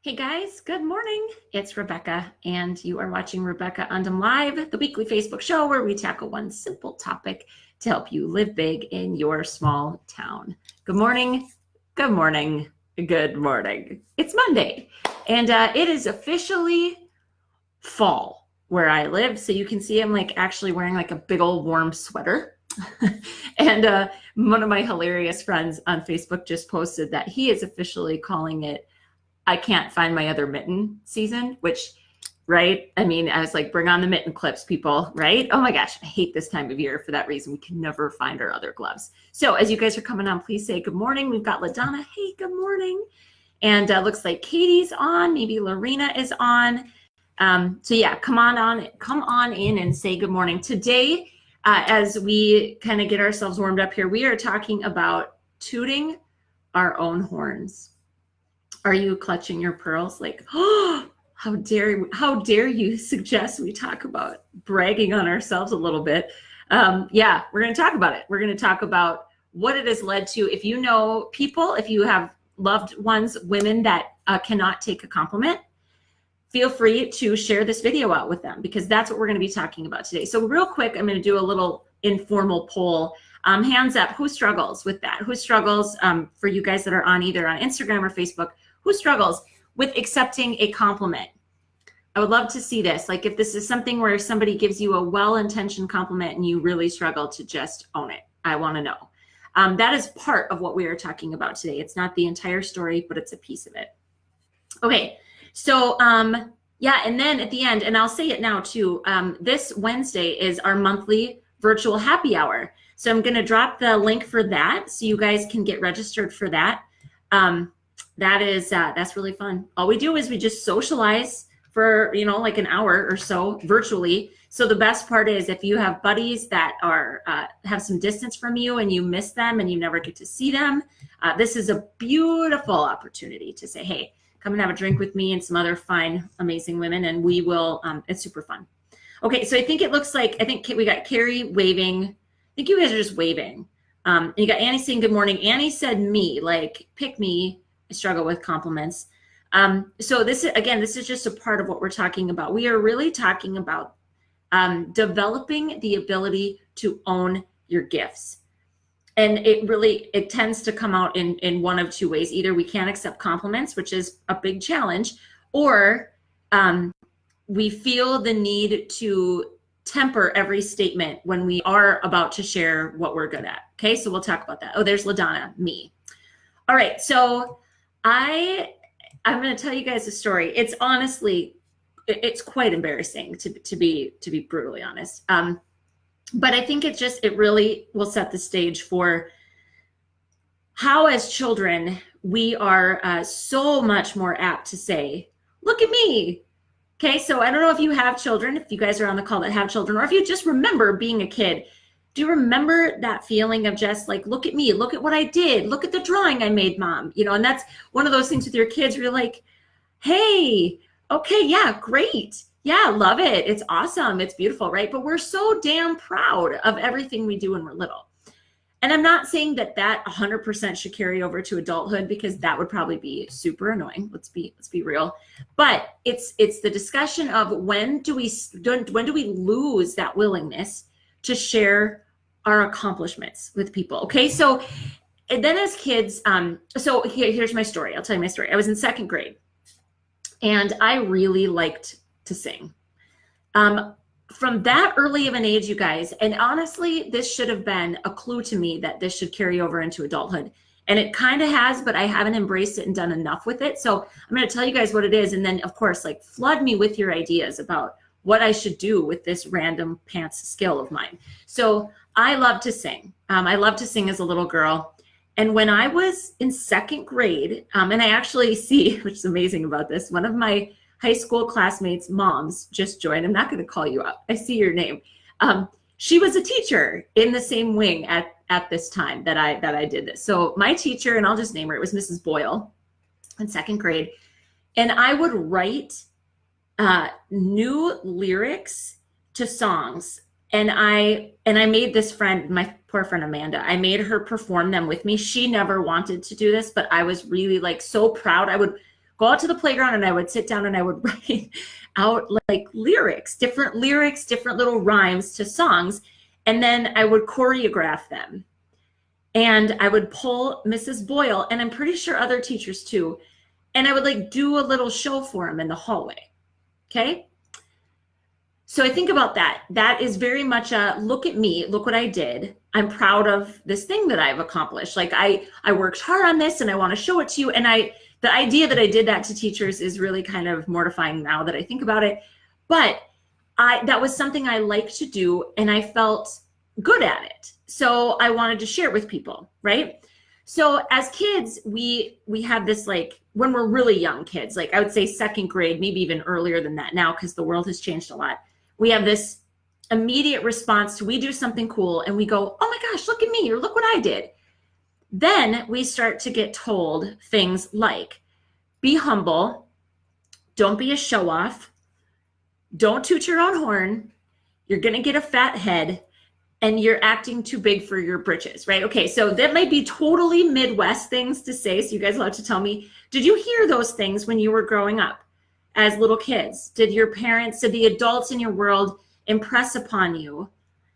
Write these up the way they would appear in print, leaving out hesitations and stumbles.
Hey guys, good morning. It's Rebecca, and you are watching Rebecca Undum Live, the weekly Facebook show where we tackle one simple topic to help you live big in your small town. Good morning, good morning, good morning. It's Monday, and it is officially fall where I live. So you can see I'm actually wearing a big old warm sweater. And one of my hilarious friends on Facebook just posted that he is officially calling it I can't find my other mitten season, which, right? I mean, I was like, bring on the mitten clips, people, right? Oh my gosh, I hate this time of year for that reason. We can never find our other gloves. So as you guys are coming on, please say good morning. We've got LaDonna. Hey, good morning. And looks like Katie's on. Maybe Lorena is on. So yeah, come on in and say good morning. Today, as we kind of get ourselves warmed up here, we are talking about tooting our own horns. Are you clutching your pearls? Like, oh, how dare you suggest we talk about bragging on ourselves a little bit? Yeah, we're going to talk about it. We're going to talk about what it has led to. If you know people, if you have loved ones, women that cannot take a compliment, feel free to share this video out with them, because that's what we're going to be talking about today. So real quick, I'm going to do a little informal poll. Hands up, who struggles with that? Who struggles, for you guys that are on either on Instagram or Facebook, who struggles with accepting a compliment? I would love to see this. Like, if this is something where somebody gives you a well-intentioned compliment and you really struggle to just own it, I want to know. That is part of what we are talking about today. It's not the entire story, but it's a piece of it. Okay, so yeah, and then at the end, and I'll say it now too, this Wednesday is our monthly virtual happy hour. So I'm going to drop the link for that so you guys can get registered for that. That's really fun. All we do is we just socialize for, like an hour or so virtually. So the best part is if you have buddies that are have some distance from you and you miss them and you never get to see them, this is a beautiful opportunity to say, hey, come and have a drink with me and some other fine, amazing women, and we will, it's super fun. Okay, so I think we got Carrie waving. I think you guys are just waving. You got Annie saying good morning. Annie said me, like, pick me. I struggle with compliments. So this is just a part of what we're talking about. We are really talking about developing the ability to own your gifts. And it tends to come out in one of two ways. Either we can't accept compliments, which is a big challenge, or we feel the need to temper every statement when we are about to share what we're good at. Okay, so we'll talk about that. Oh, there's LaDonna, me. All right, so I'm going to tell you guys a story. It's honestly, it's quite embarrassing to be brutally honest. But I think it really will set the stage for how, as children, we are so much more apt to say, look at me. Okay, so I don't know if you have children, if you guys are on the call that have children, or if you just remember being a kid. Do you remember that feeling of just like, look at me, look at what I did, look at the drawing I made, mom, and that's one of those things with your kids where you're like, hey, okay, yeah, great. Yeah, love it. It's awesome. It's beautiful, right? But we're so damn proud of everything we do when we're little. And I'm not saying that 100% should carry over to adulthood, because that would probably be super annoying. Let's be real. But it's the discussion of when do we lose that willingness to share our accomplishments with people. Okay, so and then as kids, so here's my story. I'll tell you my story. I was in second grade, and I really liked to sing. From that early of an age, you guys, and honestly, this should have been a clue to me that this should carry over into adulthood. And it kind of has, but I haven't embraced it and done enough with it. So I'm going to tell you guys what it is. And then, of course, flood me with your ideas about what I should do with this random pants skill of mine. So I love to sing. I loved to sing as a little girl. And when I was in second grade, and I actually see, which is amazing about this, one of my high school classmates' moms just joined. I'm not going to call you out. I see your name. She was a teacher in the same wing at this time that I did this. So my teacher, and I'll just name her, it was Mrs. Boyle in second grade. And I would write new lyrics to songs. And I made this friend, my poor friend Amanda, I made her perform them with me. She never wanted to do this, but I was really so proud. I would go out to the playground and I would sit down and I would write out like lyrics, different little rhymes to songs. And then I would choreograph them. And I would pull Mrs. Boyle, and I'm pretty sure other teachers too. And I would like do a little show for them in the hallway. Okay. So I think about that. That is very much a look at me, look what I did. I'm proud of this thing that I've accomplished. Like I worked hard on this and I want to show it to you. And the idea that I did that to teachers is really kind of mortifying now that I think about it. But that was something I liked to do and I felt good at it. So I wanted to share it with people, right? So as kids, we have this, like when we're really young kids, like I would say second grade, maybe even earlier than that now, because the world has changed a lot. We have this immediate response to, we do something cool and we go, oh my gosh, look at me, or look what I did. Then we start to get told things like, be humble, don't be a show off, don't toot your own horn, you're gonna get a fat head, and you're acting too big for your britches, right? Okay, so that might be totally Midwest things to say, so you guys will have to tell me, did you hear those things when you were growing up as little kids? Did your parents, did the adults in your world impress upon you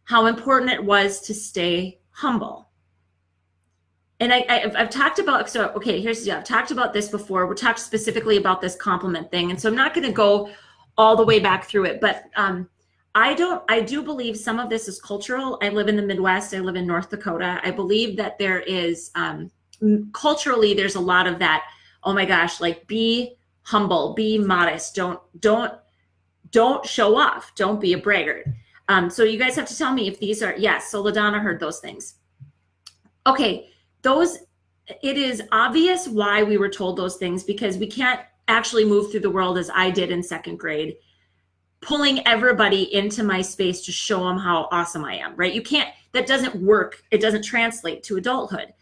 how important it was to stay humble? And I've talked about, so okay, here's the deal. I've talked about this before. We talked specifically about this compliment thing, and so I'm not gonna go all the way back through it, but I do believe some of this is cultural. I live in the Midwest. I live in North Dakota. I believe that there is, culturally, there's a lot of that, oh my gosh, like be humble, be modest. Don't show off. Don't be a braggart. So you guys have to tell me if these are, yes, so LaDonna heard those things. Okay, it is obvious why we were told those things, because we can't actually move through the world as I did in second grade, pulling everybody into my space to show them how awesome I am, right? You can't, that doesn't work. It doesn't translate to adulthood.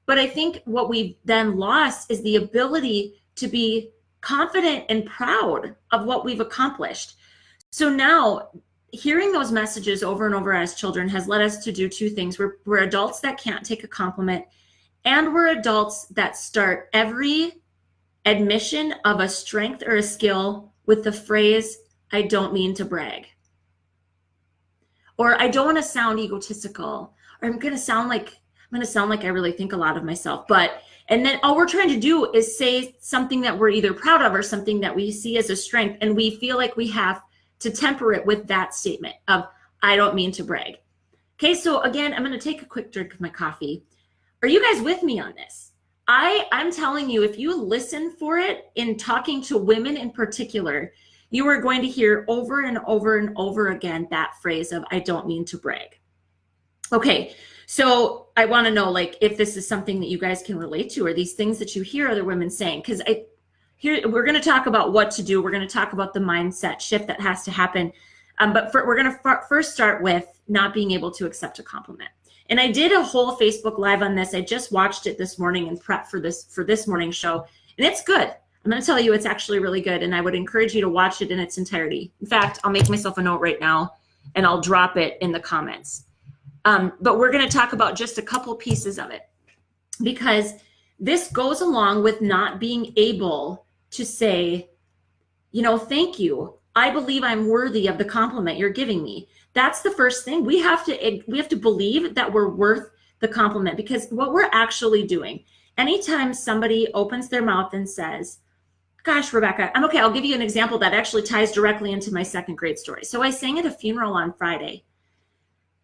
But I think what we've then lost is the ability to be confident and proud of what we've accomplished. So now hearing those messages over and over as children has led us to do two things. We're adults that can't take a compliment, and we're adults that start every admission of a strength or a skill with the phrase, I don't mean to brag. Or I don't want to sound egotistical, or I'm going to sound like I really think a lot of myself. And then all we're trying to do is say something that we're either proud of or something that we see as a strength. And we feel like we have to temper it with that statement of, I don't mean to brag. Okay, so again, I'm going to take a quick drink of my coffee. Are you guys with me on this? I'm telling you, if you listen for it in talking to women in particular, you are going to hear over and over and over again that phrase of, I don't mean to brag. Okay, so I want to know, like, if this is something that you guys can relate to, or these things that you hear other women saying, because we're going to talk about what to do. We're going to talk about the mindset shift that has to happen. But we're going to first start with not being able to accept a compliment. And I did a whole Facebook Live on this. I just watched it this morning and prepped for this morning's show, and it's good. I'm going to tell you, it's actually really good, and I would encourage you to watch it in its entirety. In fact, I'll make myself a note right now, and I'll drop it in the comments. But we're going to talk about just a couple pieces of it, because this goes along with not being able to say, thank you. I believe I'm worthy of the compliment you're giving me. That's the first thing. We have to believe that we're worth the compliment, because what we're actually doing, anytime somebody opens their mouth and says, gosh, Rebecca, I'll give you an example that actually ties directly into my second grade story. So I sang at a funeral on Friday.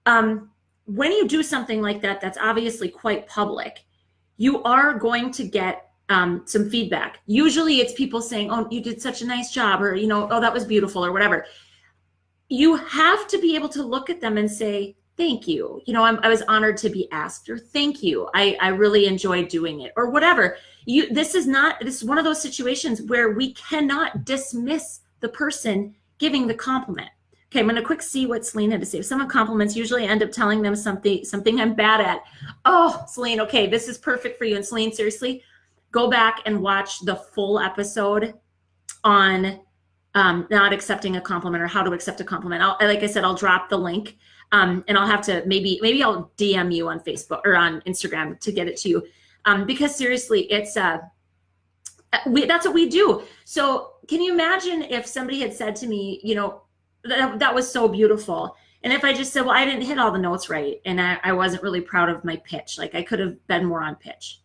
When you do something like that, that's obviously quite public, you are going to get some feedback. Usually it's people saying, oh, you did such a nice job, or, oh, that was beautiful, or whatever. You have to be able to look at them and say, thank you. I was honored to be asked, or thank you. I really enjoyed doing it, or whatever. This is one of those situations where we cannot dismiss the person giving the compliment. Okay, I'm going to quick see what Celine had to say. If someone compliments, usually I end up telling them something I'm bad at. Oh, Celine, okay, this is perfect for you. And Celine, seriously, go back and watch the full episode on not accepting a compliment, or how to accept a compliment. Like I said, I'll drop the link, and I'll have to maybe I'll DM you on Facebook or on Instagram to get it to you, because seriously, That's what we do. So can you imagine if somebody had said to me, that was so beautiful. And if I just said, well, I didn't hit all the notes right, and I wasn't really proud of my pitch, like I could have been more on pitch.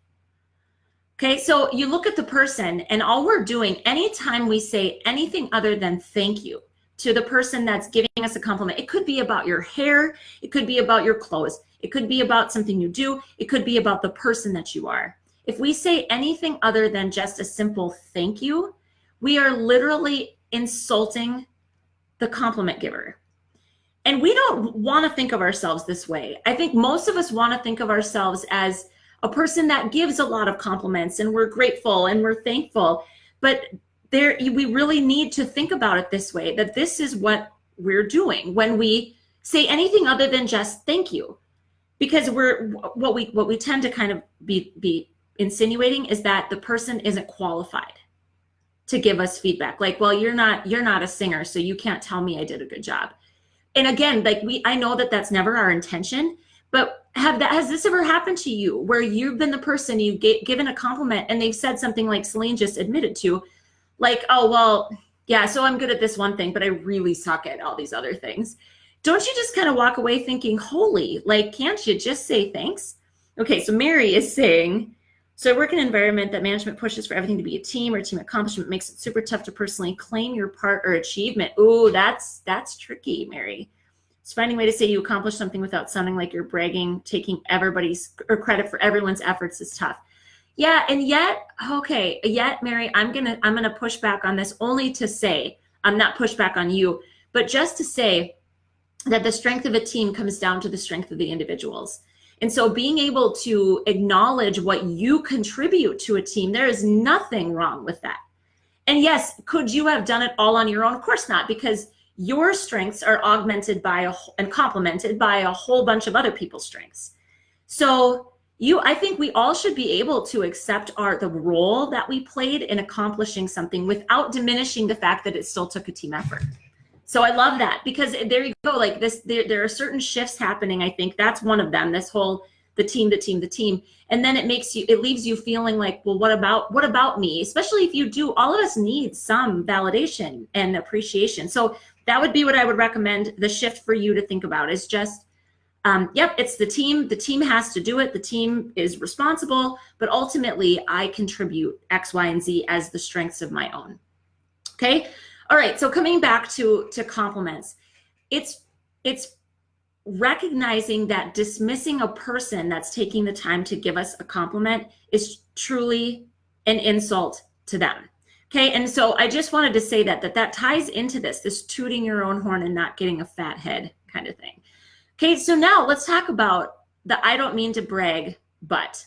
Okay, so you look at the person, and all we're doing, anytime we say anything other than thank you to the person that's giving us a compliment, it could be about your hair, it could be about your clothes, it could be about something you do, it could be about the person that you are. If we say anything other than just a simple thank you, we are literally insulting the compliment giver. And we don't want to think of ourselves this way. I think most of us want to think of ourselves as a person that gives a lot of compliments, and we're grateful and we're thankful. But we really need to think about it this way, that this is what we're doing when we say anything other than just thank you. Because what we tend to kind of be insinuating is that the person isn't qualified to give us feedback. Like, well, you're not a singer, so you can't tell me I did a good job. And again, like I know that that's never our intention, but has this ever happened to you where you've been the person you've given a compliment and they've said something like Celine just admitted to, like, oh, well, yeah, so I'm good at this one thing, but I really suck at all these other things. Don't you just kind of walk away thinking, holy, like, can't you just say thanks? Okay, so Mary is saying, so I work in an environment that management pushes for everything to be a team or team accomplishment, makes it super tough to personally claim your part or achievement. Ooh, that's tricky, Mary. It's finding a way to say you accomplished something without sounding like you're bragging, taking everybody's or credit for everyone's efforts is tough. Yeah, and yet, Mary, I'm gonna push back on this only to say, I'm not push back on you, but just to say that the strength of a team comes down to the strength of the individuals. And so being able to acknowledge what you contribute to a team, there is nothing wrong with that. And yes, could you have done it all on your own? Of course not, because your strengths are augmented by and complemented by a whole bunch of other people's strengths. So I think we all should be able to accept the role that we played in accomplishing something without diminishing the fact that it still took a team effort. So I love that, because there you go, like this, there are certain shifts happening. I think that's one of them, this whole, the team. And then it leaves you feeling like, well, what about me? Especially if you do, all of us need some validation and appreciation. So that would be what I would recommend. The shift for you to think about is just, it's the team. The team has to do it. The team is responsible, but ultimately I contribute X, Y, and Z as the strengths of my own. Okay. All right, so coming back to compliments, it's recognizing that dismissing a person that's taking the time to give us a compliment is truly an insult to them. Okay, and so I just wanted to say that ties into this tooting your own horn and not getting a fat head kind of thing. Okay, so now let's talk about the I don't mean to brag, but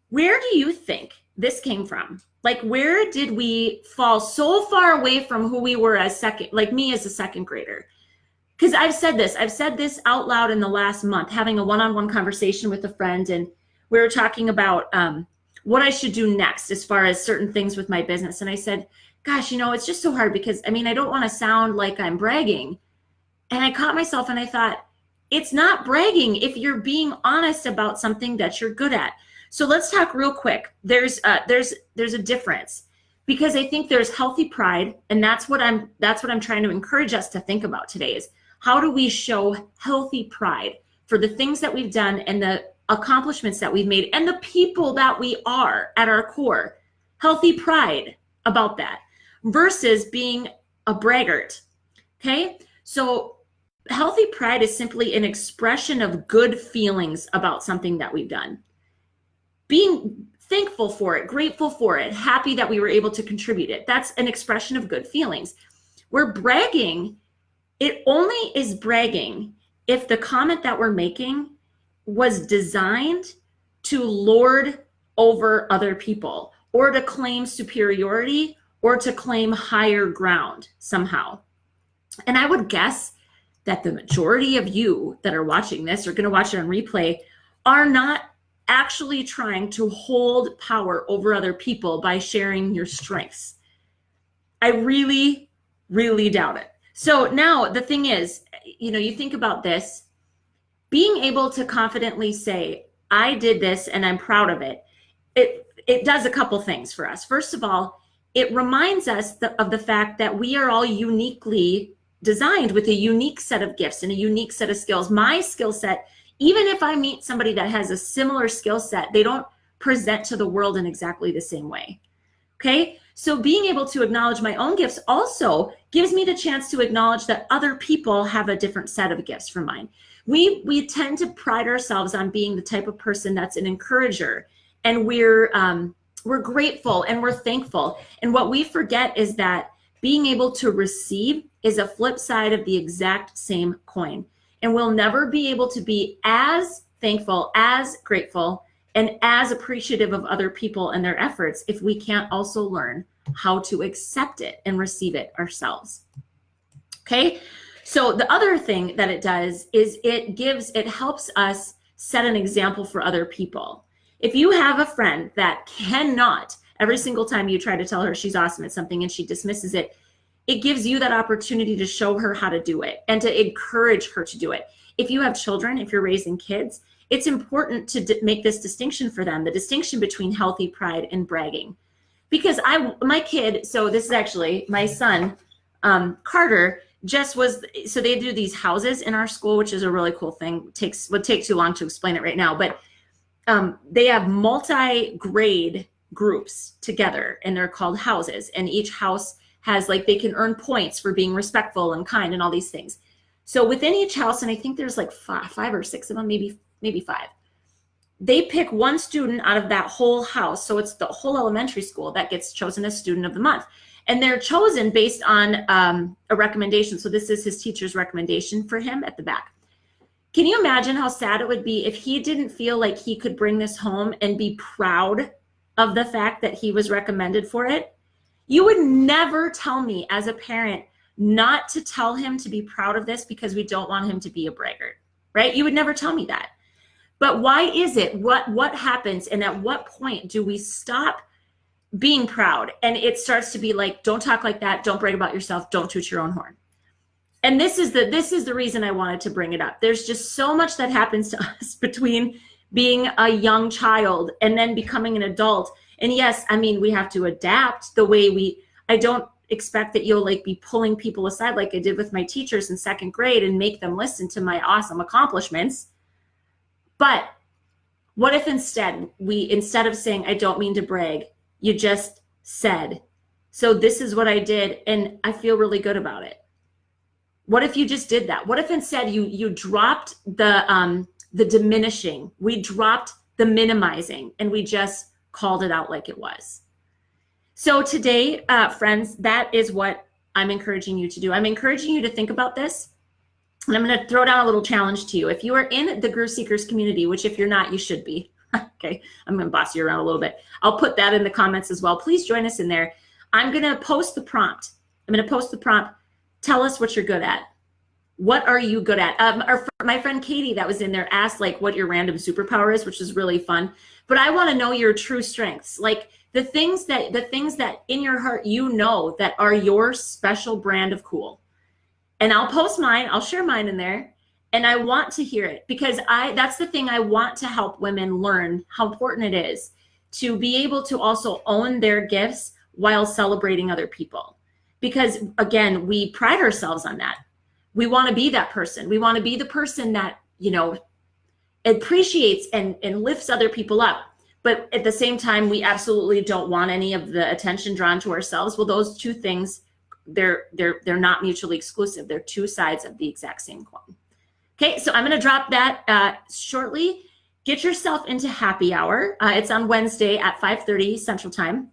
where do you think this came from? Like, where did we fall so far away from who we were like me as a second grader? Because I've said this out loud in the last month, having a one-on-one conversation with a friend, and we were talking about what I should do next as far as certain things with my business. And I said, gosh, it's just so hard because I don't want to sound like I'm bragging. And I caught myself and I thought, it's not bragging if you're being honest about something that you're good at. So let's talk real quick. There's a difference, because I think there's healthy pride, and that's what I'm trying to encourage us to think about today is how do we show healthy pride for the things that we've done and the accomplishments that we've made and the people that we are at our core. Healthy pride about that versus being a braggart. Okay? So healthy pride is simply an expression of good feelings about something that we've done. Being thankful for it, grateful for it, happy that we were able to contribute it. That's an expression of good feelings. We're bragging. It only is bragging if the comment that we're making was designed to lord over other people or to claim superiority or to claim higher ground somehow. And I would guess that the majority of you that are watching this or going to watch it on replay are not actually trying to hold power over other people by sharing your strengths. I really, really doubt it. So now the thing is, you think about this, being able to confidently say, I did this and I'm proud of it. it does a couple things for us. First of all, it reminds us of the fact that we are all uniquely designed with a unique set of gifts and a unique set of skills. My skill set, even if I meet somebody that has a similar skill set, they don't present to the world in exactly the same way. Okay, so being able to acknowledge my own gifts also gives me the chance to acknowledge that other people have a different set of gifts from mine. We tend to pride ourselves on being the type of person that's an encourager, and we're grateful and we're thankful. And what we forget is that being able to receive is a flip side of the exact same coin. And we'll never be able to be as thankful, as grateful, and as appreciative of other people and their efforts if we can't also learn how to accept it and receive it ourselves. Okay, so the other thing that it does is it helps us set an example for other people. If you have a friend that cannot, every single time you try to tell her she's awesome at something and she dismisses it, it gives you that opportunity to show her how to do it and to encourage her to do it. If you have children, if you're raising kids, it's important to make this distinction for them, the distinction between healthy pride and bragging. Because my kid, so this is actually my son, Carter, so they do these houses in our school, which is a really cool thing. Would take too long to explain it right now, but they have multi-grade groups together and they're called houses. And each house has they can earn points for being respectful and kind and all these things. So within each house, and I think there's five or six of them, maybe five, they pick one student out of that whole house. So it's the whole elementary school that gets chosen as student of the month. And they're chosen based on a recommendation. So this is his teacher's recommendation for him at the back. Can you imagine how sad it would be if he didn't feel like he could bring this home and be proud of the fact that he was recommended for it? You would never tell me as a parent not to tell him to be proud of this because we don't want him to be a braggart, right? You would never tell me that. But why is it? What happens? And at what point do we stop being proud? And it starts to be like, don't talk like that. Don't brag about yourself. Don't toot your own horn. And this is the reason I wanted to bring it up. There's just so much that happens to us between being a young child and then becoming an adult. And yes, I mean, we have to adapt the way I don't expect that you'll be pulling people aside like I did with my teachers in second grade and make them listen to my awesome accomplishments. But what if instead of saying, I don't mean to brag, you just said, so this is what I did and I feel really good about it. What if you just did that? What if instead you dropped the diminishing, we dropped the minimizing, and we just called it out like it was? So today, friends, that is what I'm encouraging you to do. I'm encouraging you to think about this. And I'm going to throw down a little challenge to you. If you are in the Grew Seekers community, which if you're not, you should be. Okay, I'm going to boss you around a little bit. I'll put that in the comments as well. Please join us in there. I'm going to post the prompt. Tell us what you're good at. What are you good at? My friend Katie that was in there asked what your random superpower is, which is really fun. But I want to know your true strengths. The things that in your heart that are your special brand of cool. And I'll post mine, I'll share mine in there, and I want to hear it because that's the thing. I want to help women learn how important it is to be able to also own their gifts while celebrating other people. Because again, we pride ourselves on that. We want to be that person. We want to be the person that, appreciates and lifts other people up. But at the same time, we absolutely don't want any of the attention drawn to ourselves. Well, those two things, they're not mutually exclusive. They're two sides of the exact same coin. Okay, so I'm going to drop that shortly. Get yourself into happy hour. It's on Wednesday at 5:30 Central Time.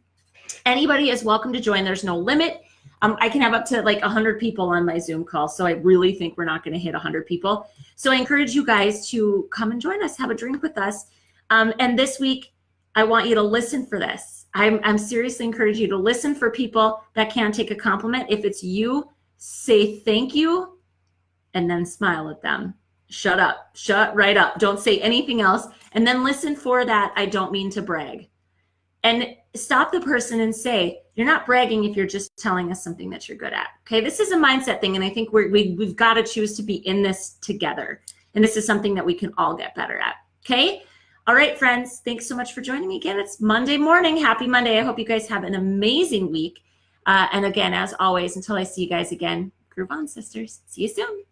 Anybody is welcome to join. There's no limit. I can have up to 100 people on my Zoom call, so I really think we're not going to hit 100 people. So I encourage you guys to come and join us, have a drink with us. And this week, I want you to listen for this. I'm seriously encouraging you to listen for people that can take a compliment. If it's you, say thank you and then smile at them. Shut up. Shut right up. Don't say anything else. And then listen for that I don't mean to brag. And stop the person and say, you're not bragging if you're just telling us something that you're good at. Okay, this is a mindset thing, and I think we've got to choose to be in this together. And this is something that we can all get better at. Okay, All right, friends, thanks so much for joining me again. It's Monday morning. Happy Monday. I hope you guys have an amazing week. And again, as always, until I see you guys again, groove on, sisters. See you soon.